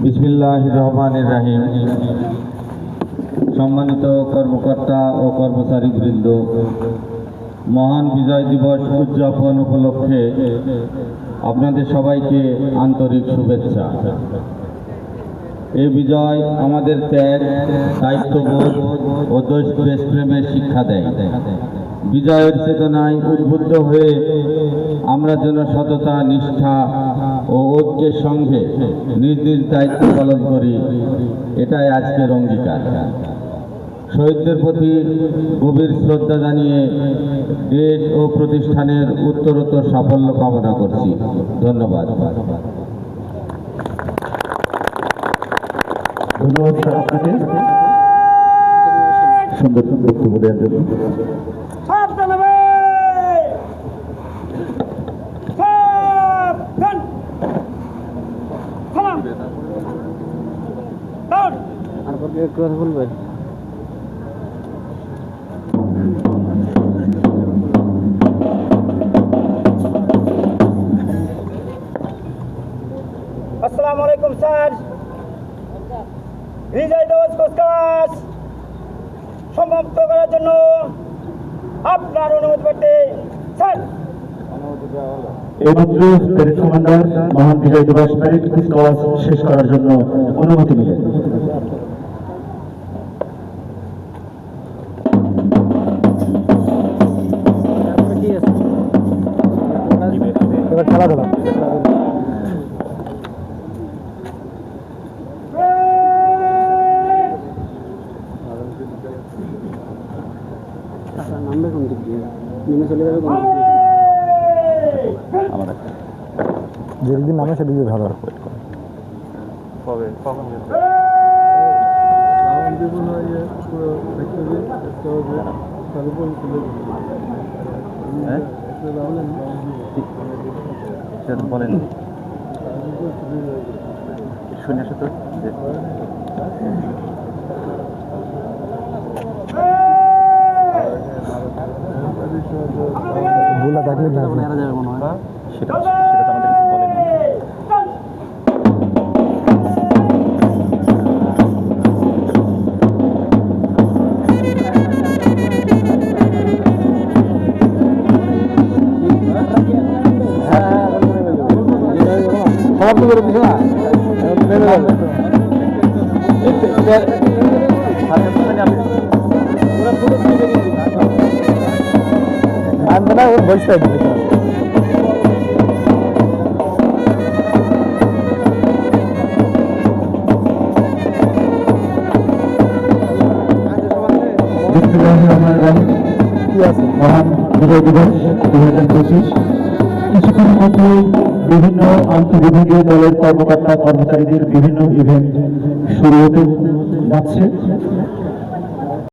বিসমিল্লাহির রহমানির রহিম। সম্মানিত কর্মকর্তা ও কর্মচারীবৃন্দ, মহান বিজয় দিবস উদযাপন উপলক্ষে আপনাদের সবাইকে আন্তরিক শুভেচ্ছা। এই বিজয় আমাদের ত্যাগ, দায়িত্ববোধ ও দেশপ্রেমের শিক্ষা দেয়। বিজয়ের চেতনায় উদ্বুদ্ধ হয়ে আমরা যেন সততা, নিষ্ঠা ও ঐক্যের সঙ্গে নিজ নিজ দায়িত্ব পালন করি, এটাই আজকের অঙ্গীকার। শহীদদের প্রতি গভীর শ্রদ্ধা জানিয়ে দেশ ও প্রতিষ্ঠানের উত্তরোত্তর সাফল্য কামনা করছি। ধন্যবাদ। ধন্যবাদ স্যার আপনাকে সুন্দর বক্তব্য দেওয়ার জন্য। কথা বলবেন? আসসালামু আলাইকুম স্যার। বিজয় দিবস কুচকাওয়াজ সমাপ্ত করার জন্য আপনার অনুমতি পেতে স্যার। এইমাত্র প্যারেড কমান্ডার মহান বিজয় দিবস প্যারেড কুচকাওয়াজ শেষ করার জন্য অনুমতি নিলেন। খেলাধুলা নামবে কোন দিক দিয়ে? নেমে চলে যাবে কোন দিক দিয়ে? যেদিন নামে সেদিন ভালো বলেন শুনে আসো তো। ভুলা থাকলে এরা যাবে মনে হয়। সেটা তো আমাদের বলেন। সমাপ্ত করে দিছে না, নেমে যাবে। আমি না ওর বয়সটা দিতে মহান বিজয় দিবস 2025 কিছুক্ষণের মধ্যে বিভিন্ন আন্তঃবিভাগীয় দলের কর্মকর্তা কর্মচারীদের বিভিন্ন ইভেন্ট শুরু হতে যাচ্ছে।